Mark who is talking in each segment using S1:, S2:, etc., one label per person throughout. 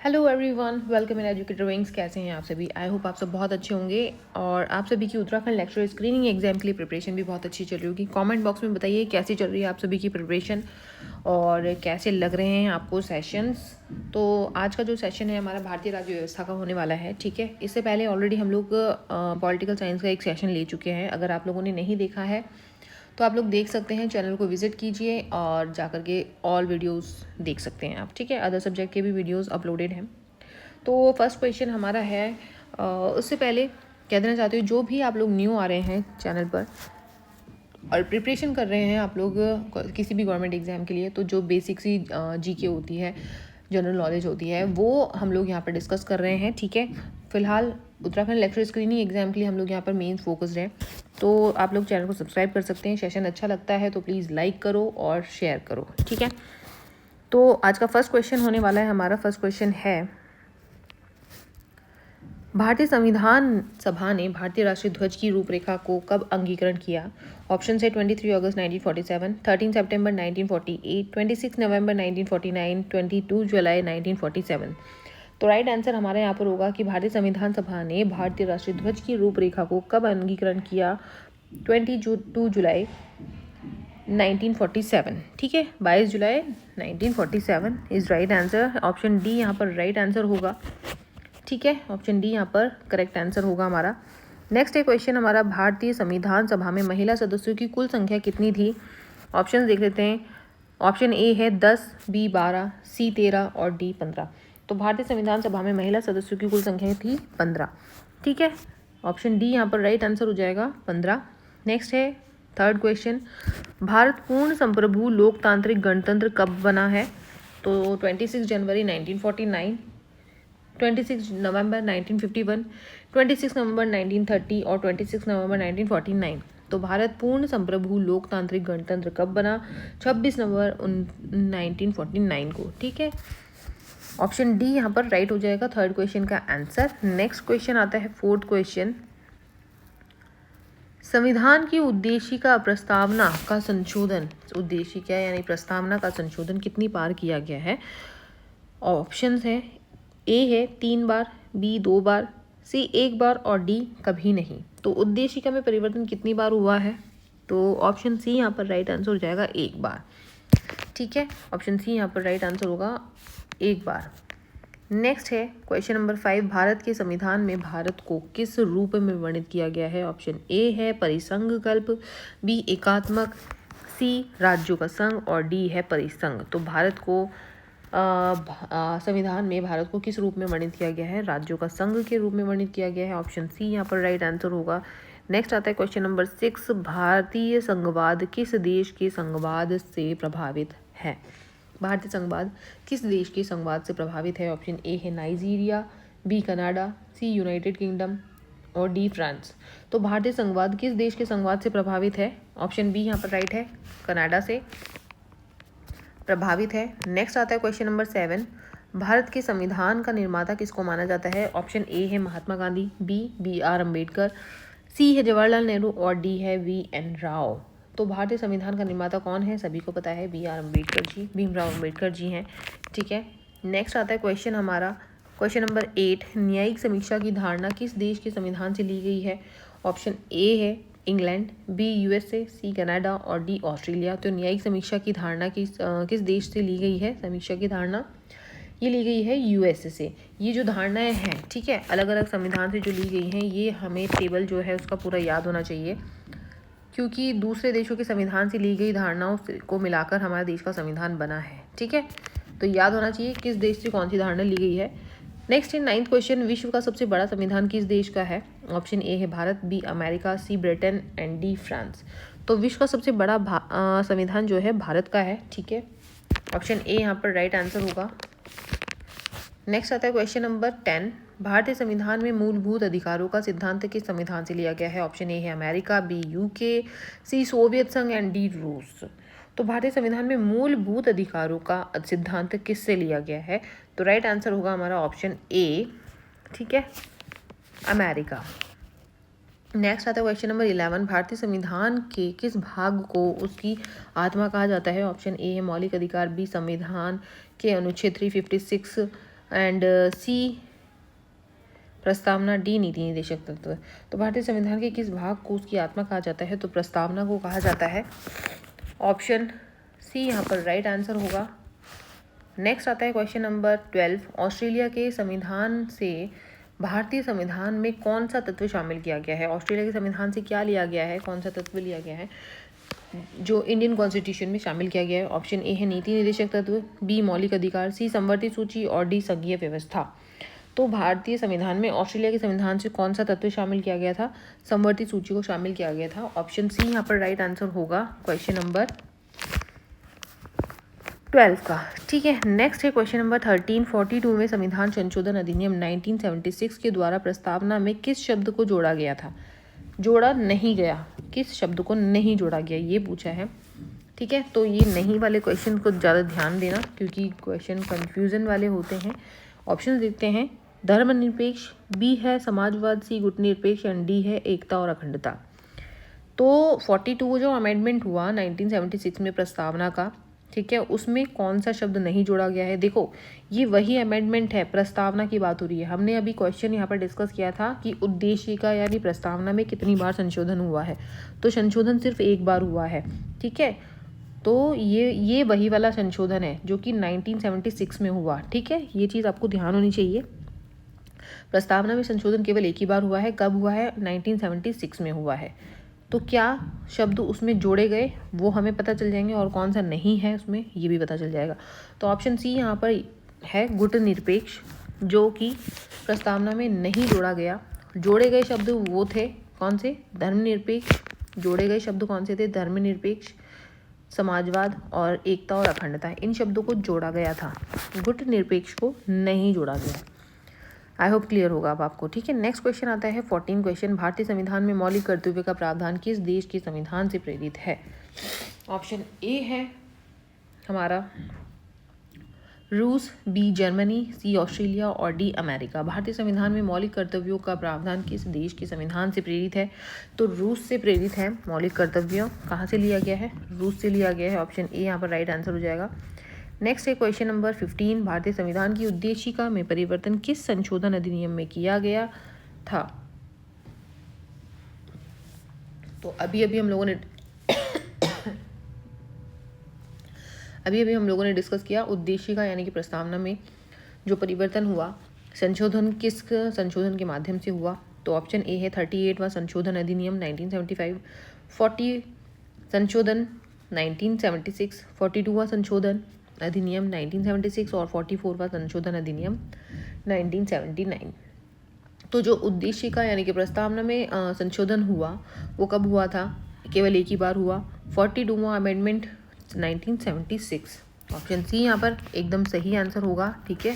S1: Hello everyone, welcome in educator wings. कैसे हैं आप सभी? आई होप आप सब बहुत अच्छे होंगे और आप सभी की उत्तराखंड लेक्चर स्क्रीनिंग एग्जाम के लिए प्रिपरेशन भी बहुत अच्छी चल रही होगी। कमेंट बॉक्स में बताइए कैसी चल रही है आप सभी की प्रिपरेशन और कैसे लग रहे हैं आपको सेशंस। तो आज का जो सेशन है हमारा भारतीय राज्य व्यवस्था का होने वाला है, ठीक है। इससे पहले ऑलरेडी हम लोग पॉलिटिकल साइंस का एक सेशन ले चुके हैं। अगर आप लोगों ने नहीं देखा है तो आप लोग देख सकते हैं, चैनल को विजिट कीजिए और जाकर के ऑल वीडियोस देख सकते हैं आप, ठीक है। अदर सब्जेक्ट के भी वीडियोस अपलोडेड हैं। तो फर्स्ट क्वेश्चन हमारा है, उससे पहले कह देना चाहती हूँ जो भी आप लोग न्यू आ रहे हैं चैनल पर और प्रिपरेशन कर रहे हैं आप लोग किसी भी गवर्नमेंट एग्ज़ाम के लिए, तो जो बेसिक सी जीके होती है, जनरल नॉलेज होती है, वो हम लोग यहाँ पर डिस्कस कर रहे हैं, ठीक है। फिलहाल उत्तराखंड लेक्चर स्क्रीनिंग एग्जाम के लिए हम लोग यहाँ पर मेन फोकस्ड हैं। तो आप लोग चैनल को सब्सक्राइब कर सकते हैं। सेशन अच्छा लगता है तो प्लीज़ लाइक करो और शेयर करो, ठीक है। तो आज का फर्स्ट क्वेश्चन होने वाला है हमारा। फर्स्ट क्वेश्चन है, भारतीय संविधान सभा ने भारतीय राष्ट्रीय ध्वज की रूपरेखा को कब अंगीकरण किया? ऑप्शन है 23 अगस्त 1947, 13 सितंबर 1948, 26 नवंबर 1949, 22 जुलाई 1947। तो राइट आंसर हमारे यहाँ पर होगा कि भारतीय संविधान सभा ने भारतीय राष्ट्रीय ध्वज की रूपरेखा को कब अंगीकरण किया? 22 जुलाई 1947, ठीक है। 22 जुलाई 1947 is right answer. Option D यहाँ पर राइट आंसर होगा, ठीक है। ऑप्शन डी यहाँ पर करेक्ट आंसर होगा हमारा। नेक्स्ट है क्वेश्चन हमारा, भारतीय संविधान सभा में महिला सदस्यों की कुल संख्या कितनी थी? ऑप्शन देख लेते हैं। ऑप्शन ए है 10, बी 12, सी 13 और डी 15। तो भारतीय संविधान सभा में महिला सदस्यों की कुल संख्या थी 15, ठीक है। ऑप्शन डी यहाँ पर राइट आंसर हो जाएगा 15। नेक्स्ट है थर्ड क्वेश्चन, भारत पूर्ण संप्रभु लोकतांत्रिक गणतंत्र कब बना है? तो 26 जनवरी 1949, 26 नवंबर 1951, 26 नवंबर 1930 और 26 नवंबर 1949। तो भारत पूर्ण संप्रभु लोकतांत्रिक गणतंत्र कब बना? 26 नवंबर 1949 को, ठीक है। ऑप्शन डी यहाँ पर राइट हो जाएगा थर्ड क्वेश्चन का आंसर। नेक्स्ट क्वेश्चन आता है फोर्थ क्वेश्चन, संविधान की उद्देशिका प्रस्तावना का संशोधन, उद्देशिका यानी प्रस्तावना का संशोधन कितनी बार किया गया है? ऑप्शंस है, ए है 3 बार, बी 2 बार, सी 1 बार और डी कभी नहीं। तो उद्देशिका में परिवर्तन कितनी बार हुआ है? तो ऑप्शन सी यहाँ पर राइट आंसर हो जाएगा 1 बार, ठीक है। ऑप्शन सी यहाँ पर राइट आंसर होगा 1 बार। नेक्स्ट है क्वेश्चन नंबर 5, भारत के संविधान में भारत को किस रूप में वर्णित किया गया है? ऑप्शन ए है परिसंघ कल्प, बी एकात्मक, सी राज्यों का संघ और डी है परिसंघ। तो भारत को संविधान में भारत को किस रूप में वर्णित किया गया है? राज्यों का संघ के रूप में वर्णित किया गया है। ऑप्शन सी यहाँ पर राइट आंसर होगा। नेक्स्ट आता है क्वेश्चन नंबर 6, भारतीय संघवाद किस देश के संघवाद से प्रभावित है? भारतीय संघवाद किस देश के संघवाद से प्रभावित है? ऑप्शन ए है Nigeria, B Canada, C United kingdom और डी फ्रांस। तो भारतीय संघवाद किस देश के संघवाद से प्रभावित है? ऑप्शन बी यहाँ पर राइट है, कनाडा से प्रभावित है। नेक्स्ट आता है क्वेश्चन नंबर 7, भारत के संविधान का निर्माता किसको माना जाता है? ऑप्शन ए है महात्मा गांधी, बी आर अम्बेडकर, सी है जवाहरलाल नेहरू और डी है VN राव। तो भारतीय संविधान का निर्माता कौन है? सभी को पता है, BR अम्बेडकर जी, भीमराव अम्बेडकर जी हैं, ठीक है। नेक्स्ट आता है क्वेश्चन हमारा, क्वेश्चन नंबर 8, न्यायिक समीक्षा की धारणा किस देश के संविधान से ली गई है? ऑप्शन ए है England, B USA, C Canada और डी ऑस्ट्रेलिया। तो न्यायिक समीक्षा की धारणा किस देश से ली गई है? समीक्षा की धारणा ये ली गई है USA से। ये जो धारणाएं हैं, ठीक है, अलग अलग संविधान से जो ली गई हैं, ये हमें टेबल जो है उसका पूरा याद होना चाहिए, क्योंकि दूसरे देशों के संविधान से ली गई धारणाओं को मिलाकर हमारे देश का संविधान बना है, ठीक है। तो याद होना चाहिए किस देश से कौन सी धारणा ली गई है। नेक्स्ट है 9th क्वेश्चन, विश्व का सबसे बड़ा संविधान किस देश का है? ऑप्शन ए है Bharat, B America, C Britain and D France. तो विश्व का सबसे बड़ा संविधान जो है भारत का है, ठीक है। ऑप्शन ए यहाँ पर राइट आंसर होगा। नेक्स्ट आता है क्वेश्चन नंबर 10, भारतीय संविधान में मूलभूत अधिकारों का सिद्धांत किस संविधान से लिया गया है? ऑप्शन ए है अमेरिका, बी UK, सी सोवियत संघ एंड डी रूस। तो भारतीय संविधान में मूलभूत अधिकारों का सिद्धांत किससे लिया गया है? तो राइट आंसर होगा हमारा ऑप्शन ए, ठीक है, अमेरिका। नेक्स्ट आता है क्वेश्चन नंबर 11, भारतीय संविधान के किस भाग को उसकी आत्मा कहा जाता है? ऑप्शन ए है मौलिक अधिकार, बी संविधान के अनुच्छेद 356, एंड सी प्रस्तावना, डी नीति निदेशक तत्व। तो भारतीय संविधान के किस भाग को उसकी आत्मा कहा जाता है? तो प्रस्तावना को कहा जाता है। ऑप्शन सी यहाँ पर राइट आंसर होगा। नेक्स्ट आता है क्वेश्चन नंबर 12। ऑस्ट्रेलिया के संविधान से भारतीय संविधान में कौन सा तत्व शामिल किया गया है? ऑस्ट्रेलिया के संविधान से क्या लिया गया है, कौन सा तत्व लिया गया है जो इंडियन कॉन्स्टिट्यूशन में शामिल किया गया है? ऑप्शन ए है नीति निदेशक तत्व, बी मौलिक अधिकार, सी संवर्ती सूची और डी संघीय व्यवस्था। तो भारतीय संविधान में ऑस्ट्रेलिया के संविधान से कौन सा तत्व शामिल किया गया था? संवर्ती सूची को शामिल किया गया था। ऑप्शन सी यहाँ पर राइट आंसर होगा क्वेश्चन नंबर 12 का। ठीक है, नेक्स्ट है क्वेश्चन नंबर 13। 42 में संविधान संशोधन अधिनियम 1976 के द्वारा प्रस्तावना में किस शब्द को जोड़ा गया था? जोड़ा नहीं गया, किस शब्द को नहीं जोड़ा गया, ये पूछा है। ठीक है, तो ये नहीं वाले क्वेश्चन को ज़्यादा ध्यान देना क्योंकि क्वेश्चन कन्फ्यूज़न वाले होते हैं। ऑप्शन देखते हैं। धर्मनिरपेक्ष, बी है समाजवाद, सी गुटनिरपेक्ष एंड डी है एकता और अखंडता। तो 42 जो अमेंडमेंट हुआ 1976 में प्रस्तावना का, ठीक है, उसमें कौन सा शब्द नहीं जोड़ा गया है? देखो, ये वही अमेंडमेंट है, प्रस्तावना की बात हो रही है। हमने अभी क्वेश्चन यहाँ पर डिस्कस किया था कि उद्देशिका यानी प्रस्तावना में कितनी बार संशोधन हुआ है, तो संशोधन सिर्फ एक बार हुआ है। ठीक है, तो ये वही वाला संशोधन है जो कि 1976 में हुआ। ठीक है, ये चीज़ आपको ध्यान होनी चाहिए। प्रस्तावना में संशोधन केवल एक ही बार हुआ है। कब हुआ है? 1976 में हुआ है। तो क्या शब्द उसमें जोड़े गए वो हमें पता चल जाएंगे और कौन सा नहीं है उसमें ये भी पता चल जाएगा। तो ऑप्शन सी यहाँ पर है गुटनिरपेक्ष, जो कि प्रस्तावना में नहीं जोड़ा गया। जोड़े गए शब्द वो थे कौन से? धर्मनिरपेक्ष। जोड़े गए शब्द कौन से थे? धर्मनिरपेक्ष, समाजवाद और एकता और अखंडता। इन शब्दों को जोड़ा गया था, गुटनिरपेक्ष को नहीं जोड़ा गया। आई होप क्लियर होगा अब आपको। ठीक है, नेक्स्ट क्वेश्चन आता है 14 क्वेश्चन। भारतीय संविधान में मौलिक कर्तव्य का प्रावधान किस देश के संविधान से प्रेरित है? ऑप्शन ए है हमारा रूस, बी जर्मनी, सी ऑस्ट्रेलिया और डी अमेरिका। भारतीय संविधान में मौलिक कर्तव्यों का प्रावधान किस देश के संविधान से प्रेरित है? तो रूस से प्रेरित है। मौलिक कर्तव्यों कहाँ से लिया गया है? रूस से लिया गया है। ऑप्शन ए यहाँ पर राइट आंसर हो जाएगा। नेक्स्ट है क्वेश्चन नंबर 15। भारतीय संविधान की उद्देशिका में परिवर्तन किस संशोधन अधिनियम में किया गया था? तो अभी अभी हम लोगों ने डिस्कस किया उद्देशिका यानी कि प्रस्तावना में जो परिवर्तन हुआ, संशोधन किस संशोधन के माध्यम से हुआ? तो ऑप्शन ए है 38वां संशोधन अधिनियम 1975, 40 संशोधन 1976, 42वां संशोधन अधिनियम 1976 और 44वां संशोधन अधिनियम 1979। तो जो उद्देशिका यानी कि प्रस्तावना में संशोधन हुआ वो कब हुआ था? केवल एक ही बार हुआ। 42वां अमेंडमेंट 1976। ऑप्शन सी यहाँ पर एकदम सही आंसर होगा। ठीक है,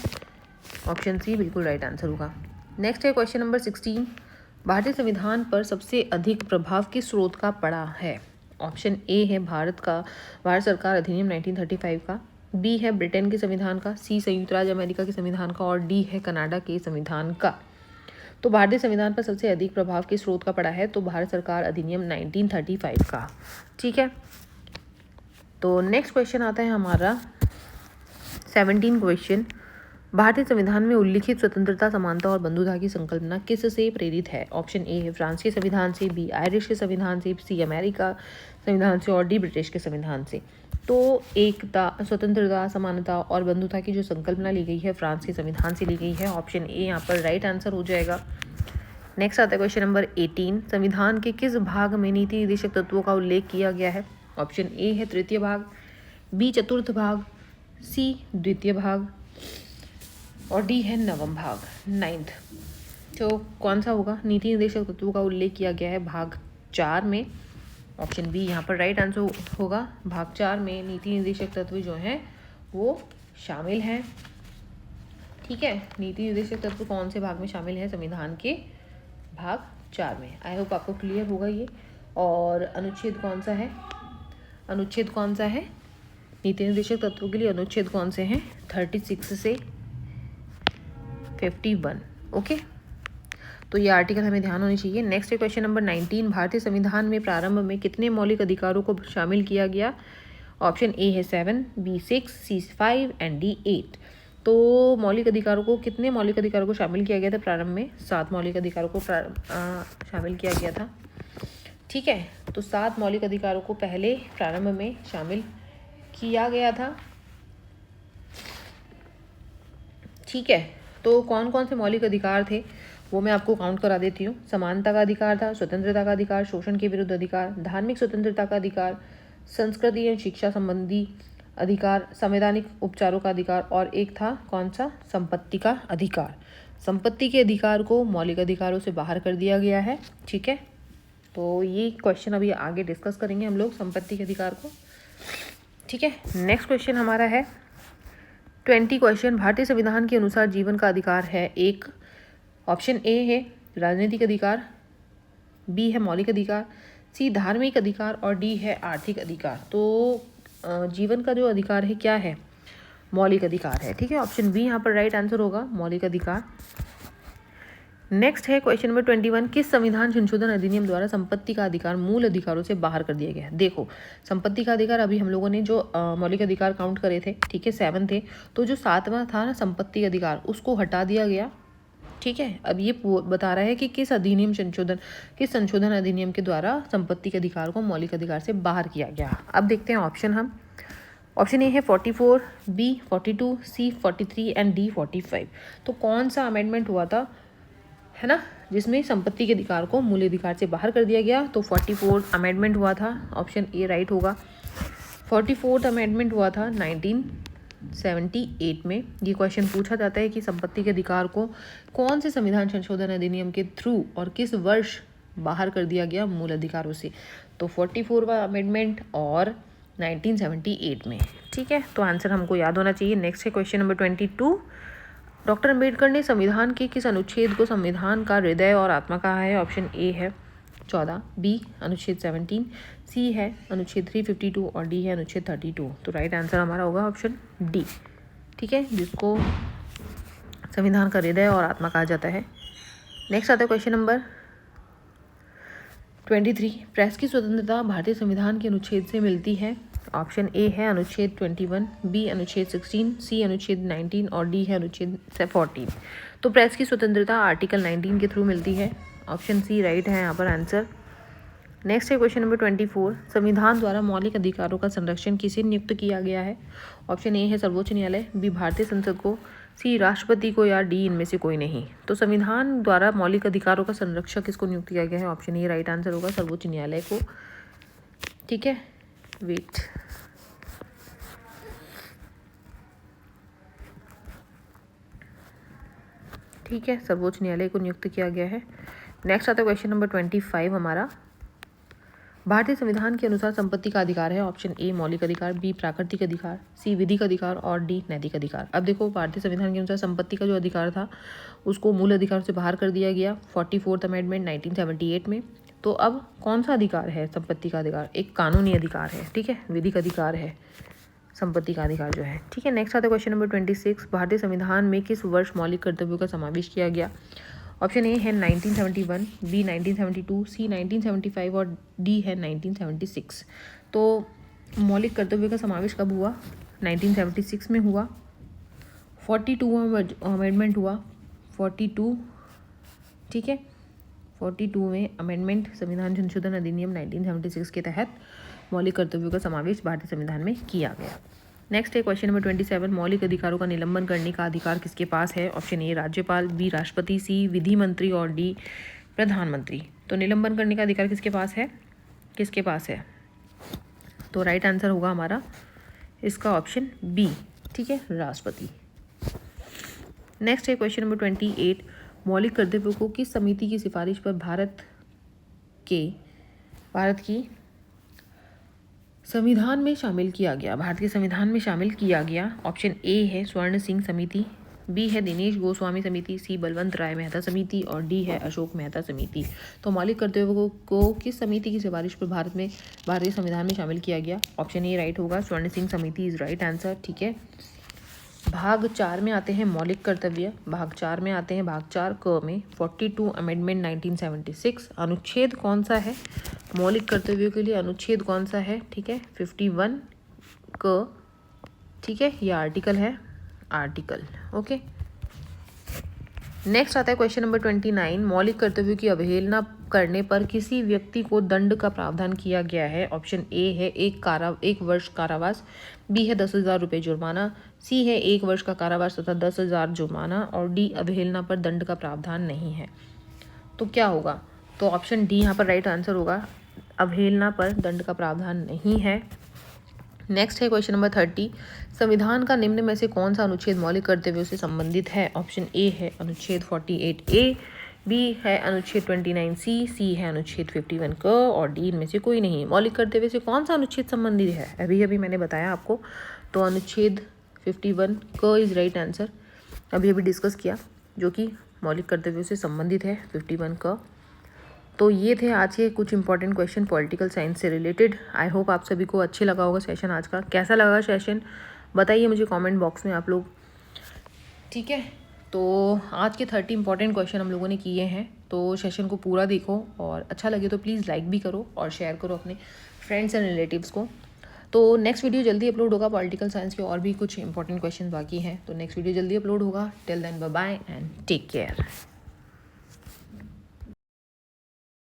S1: ऑप्शन सी बिल्कुल राइट आंसर होगा। नेक्स्ट है क्वेश्चन नंबर 16। भारतीय संविधान पर सबसे अधिक प्रभाव किस स्रोत का पड़ा है? ऑप्शन ए है भारत सरकार अधिनियम 1935 का, बी है ब्रिटेन के संविधान का, सी संयुक्त राज्य अमेरिका के संविधान का और डी है कनाडा के संविधान का। तो भारतीय संविधान पर सबसे अधिक प्रभाव किस स्रोत का पड़ा है? तो भारत सरकार अधिनियम 1935 का। ठीक है, तो नेक्स्ट क्वेश्चन आता है हमारा 17 क्वेश्चन। भारतीय संविधान में उल्लिखित स्वतंत्रता, समानता और बंधुता की संकल्पना किससे प्रेरित है? ऑप्शन ए है फ्रांस के संविधान से, बी आयरिश के संविधान से, सी अमेरिका संविधान से और डी ब्रिटिश के संविधान से। तो एकता, स्वतंत्रता, समानता और बंधुता की जो संकल्पना ली गई है फ्रांस के संविधान से ली गई है। ऑप्शन ए यहाँ पर राइट आंसर हो जाएगा। नेक्स्ट आता है क्वेश्चन नंबर 18। संविधान के किस भाग में नीति निर्देशक तत्वों का उल्लेख किया गया है? ऑप्शन ए है तृतीय भाग, बी चतुर्थ भाग, सी द्वितीय भाग और डी है नवम भाग, 9th। तो कौन सा होगा? नीति निर्देशक तत्वों का उल्लेख किया गया है भाग 4 में। ऑप्शन बी यहाँ पर राइट आंसर होगा। भाग 4 में नीति निर्देशक तत्व जो हैं वो शामिल हैं। ठीक है, नीति निर्देशक तत्व कौन से भाग में शामिल है? संविधान के भाग 4 में। आई होप आपको क्लियर होगा ये। और अनुच्छेद कौन सा है? अनुच्छेद कौन सा है? नीति निर्देशक तत्वों के लिए अनुच्छेद कौन से हैं? 36 से 51। ओके, तो ये आर्टिकल हमें ध्यान होनी चाहिए। नेक्स्ट है क्वेश्चन नंबर 19। भारतीय संविधान में प्रारंभ में कितने मौलिक अधिकारों को शामिल किया गया? ऑप्शन ए है 7, बी 6, सी 5 एंड डी 8। तो मौलिक अधिकारों को, कितने मौलिक अधिकारों को शामिल किया गया था प्रारंभ में? 7 मौलिक अधिकारों को शामिल किया गया था। ठीक है, तो 7 मौलिक अधिकारों को पहले प्रारंभ में शामिल किया गया था। ठीक है, तो कौन कौन से मौलिक अधिकार थे वो मैं आपको काउंट करा देती हूँ। समानता का अधिकार था, स्वतंत्रता का अधिकार, शोषण के विरुद्ध अधिकार, धार्मिक स्वतंत्रता का अधिकार, संस्कृति एवं शिक्षा संबंधी अधिकार, संवैधानिक उपचारों का अधिकार और एक था कौन सा? संपत्ति का अधिकार। संपत्ति के अधिकार को मौलिक अधिकारों से बाहर कर दिया गया है। ठीक है, तो ये क्वेश्चन अभी आगे डिस्कस करेंगे हम लोग, संपत्ति के अधिकार को। ठीक है, नेक्स्ट क्वेश्चन हमारा है 20 क्वेश्चन। भारतीय संविधान के अनुसार जीवन का अधिकार है एक, ऑप्शन ए है राजनीतिक अधिकार, बी है मौलिक अधिकार, सी धार्मिक अधिकार और डी है आर्थिक अधिकार। तो जीवन का जो अधिकार है क्या है? मौलिक अधिकार है। ठीक है, ऑप्शन बी यहाँ पर राइट आंसर होगा, मौलिक अधिकार। नेक्स्ट है क्वेश्चन नंबर 21। किस संविधान संशोधन अधिनियम द्वारा संपत्ति का अधिकार मूल अधिकारों से बाहर कर दिया गया है? देखो, संपत्ति का अधिकार अभी हम लोगों ने जो मौलिक अधिकार काउंट करे थे, ठीक है 7 थे, तो जो 7वां था ना संपत्ति अधिकार, उसको हटा दिया गया। ठीक है, अब ये बता रहा है कि किस संशोधन अधिनियम के द्वारा संपत्ति के अधिकार को मौलिक अधिकार से बाहर किया गया। अब देखते हैं ऑप्शन हम। ऑप्शन ए है 44, बी 42, सी 43 एंड डी 45। तो कौन सा अमेंडमेंट हुआ था, है ना, जिसमें संपत्ति के अधिकार को मूल अधिकार से बाहर कर दिया गया? तो 44 अमेंडमेंट हुआ था, ऑप्शन ए राइट होगा। 44th अमेंडमेंट हुआ था 1978 में। ये क्वेश्चन पूछा जाता है कि संपत्ति के अधिकार को कौन से संविधान संशोधन अधिनियम के थ्रू और किस वर्ष बाहर कर दिया गया मूल अधिकारों से? तो 44वां अमेंडमेंट और 1978 में। ठीक है, तो आंसर हमको याद होना चाहिए। नेक्स्ट है क्वेश्चन नंबर 22। डॉक्टर अंबेडकर ने संविधान के किस अनुच्छेद को संविधान का हृदय और आत्मा कहा है? ऑप्शन ए है 14, बी अनुच्छेद 17, सी है अनुच्छेद 352 और डी है अनुच्छेद 32। तो राइट आंसर हमारा होगा ऑप्शन डी। ठीक है, जिसको संविधान का हृदय और आत्मा कहा जाता है। नेक्स्ट आता है क्वेश्चन नंबर 23। प्रेस की स्वतंत्रता भारतीय संविधान के अनुच्छेद से मिलती है? ऑप्शन ए है अनुच्छेद 21, बी अनुच्छेद 16, सी अनुच्छेद 19 और डी है अनुच्छेद 14। तो प्रेस की स्वतंत्रता आर्टिकल 19 के थ्रू मिलती है, ऑप्शन सी राइट है यहाँ पर आंसर। नेक्स्ट है क्वेश्चन नंबर 24। संविधान द्वारा मौलिक अधिकारों का संरक्षण किसे नियुक्त किया गया है? ऑप्शन ए है सर्वोच्च न्यायालय, बी भारतीय संसद को, सी राष्ट्रपति को या डी इनमें से कोई नहीं। तो संविधान द्वारा मौलिक अधिकारों का संरक्षक किसको नियुक्त किया गया है? ऑप्शन ए राइट आंसर होगा, सर्वोच्च न्यायालय को। ठीक है, वेट, ठीक है, सर्वोच्च न्यायालय को नियुक्त किया गया है। नेक्स्ट आता है क्वेश्चन नंबर 25 हमारा। भारतीय संविधान के अनुसार संपत्ति का अधिकार है? ऑप्शन ए मौलिक अधिकार, बी प्राकृतिक अधिकार, सी विधिक अधिकार और डी नैतिक अधिकार। अब देखो, भारतीय संविधान के अनुसार संपत्ति का जो अधिकार था उसको मूल अधिकार से बाहर कर दिया गया 44th अमेंडमेंट 1978 में। तो अब कौन सा अधिकार है संपत्ति का अधिकार? एक कानूनी अधिकार है, ठीक है, विधिक अधिकार है संपत्ति का अधिकार जो है। ठीक है, नेक्स्ट आता है क्वेश्चन नंबर 26। भारतीय संविधान में किस वर्ष मौलिक कर्तव्यों का समावेश किया गया? ऑप्शन ए है 1971, बी 1972, सी 1975 और डी है 1976। तो मौलिक कर्तव्यों का समावेश कब हुआ? 1976 में हुआ। 42वां अमेंडमेंट हुआ, 42, ठीक है, 42 में अमेंडमेंट संविधान संशोधन अधिनियम 1976 के तहत मौलिक कर्तव्यों का समावेश भारतीय संविधान में किया गया। नेक्स्ट है क्वेश्चन नंबर 27। मौलिक अधिकारों का निलंबन करने का अधिकार किसके पास है? ऑप्शन ए राज्यपाल, बी राष्ट्रपति, सी विधि मंत्री और डी प्रधानमंत्री। तो निलंबन करने का अधिकार किसके पास है? किसके पास है? तो राइट आंसर होगा हमारा इसका ऑप्शन बी, ठीक है, राष्ट्रपति। नेक्स्ट है क्वेश्चन नंबर 28। मौलिक कर्तव्यों को किस समिति की सिफारिश पर भारत की संविधान में शामिल किया गया? भारतीय संविधान में शामिल किया गया। ऑप्शन ए है स्वर्ण सिंह समिति, बी है दिनेश गोस्वामी समिति, सी बलवंत राय मेहता समिति और डी है अशोक मेहता समिति। तो मौलिक कर्तव्यों को किस समिति की सिफारिश पर भारतीय संविधान में शामिल किया गया? ऑप्शन ए राइट होगा, स्वर्ण सिंह समिति इज राइट आंसर। ठीक है, भाग 4 में आते हैं मौलिक कर्तव्य। भाग 4 में आते हैं, भाग 4 क में 42 अमेंडमेंट 1976। अनुच्छेद कौन सा है मौलिक कर्तव्यों के लिए? अनुच्छेद कौन सा है? ठीक है, 51 क, ठीक है, यह आर्टिकल है आर्टिकल। ओके, नेक्स्ट आता है क्वेश्चन नंबर 29। मौलिक कर्तव्यों की अवहेलना करने पर किसी व्यक्ति को दंड का प्रावधान किया गया है। ऑप्शन ए है 1 वर्ष कारावास, बी है 10,000 रुपये जुर्माना, सी है 1 वर्ष का कारावास तथा 10,000 जुर्माना, और डी अवहेलना पर दंड का प्रावधान नहीं है। तो क्या होगा? तो ऑप्शन डी यहाँ पर राइट आंसर होगा, अवहेलना पर दंड का प्रावधान नहीं है। नेक्स्ट है क्वेश्चन नंबर 30। संविधान का निम्न में से कौन सा अनुच्छेद मौलिक कर्तव्यों से संबंधित है? ऑप्शन ए है अनुच्छेद 48A, बी है अनुच्छेद 29C, सी है अनुच्छेद 51 क, और डी इनमें से कोई नहीं। मौलिक कर्तव्य से कौन सा अनुच्छेद संबंधित है? अभी अभी मैंने बताया आपको, तो अनुच्छेद 51 क इज राइट आंसर। अभी अभी डिस्कस किया, जो कि मौलिक कर्तव्यों से संबंधित है 51 क। तो ये थे आज के कुछ इंपॉर्टेंट क्वेश्चन पॉलिटिकल साइंस से रिलेटेड। आई होप आप सभी को अच्छे लगा होगा सेशन आज का। कैसा लगा सेशन बताइए मुझे कमेंट बॉक्स में आप लोग, ठीक है। तो आज के 30 इंपॉर्टेंट क्वेश्चन हम लोगों ने किए हैं। तो सेशन को पूरा देखो, और अच्छा लगे तो प्लीज़ लाइक भी करो और शेयर करो अपने फ्रेंड्स एंड रिलेटिव्स को। तो नेक्स्ट वीडियो जल्दी अपलोड होगा, पॉलिटिकल साइंस के और भी कुछ इंपॉर्टेंट क्वेश्चन बाकी हैं, तो नेक्स्ट वीडियो जल्दी अपलोड होगा। Till then bye bye and take care.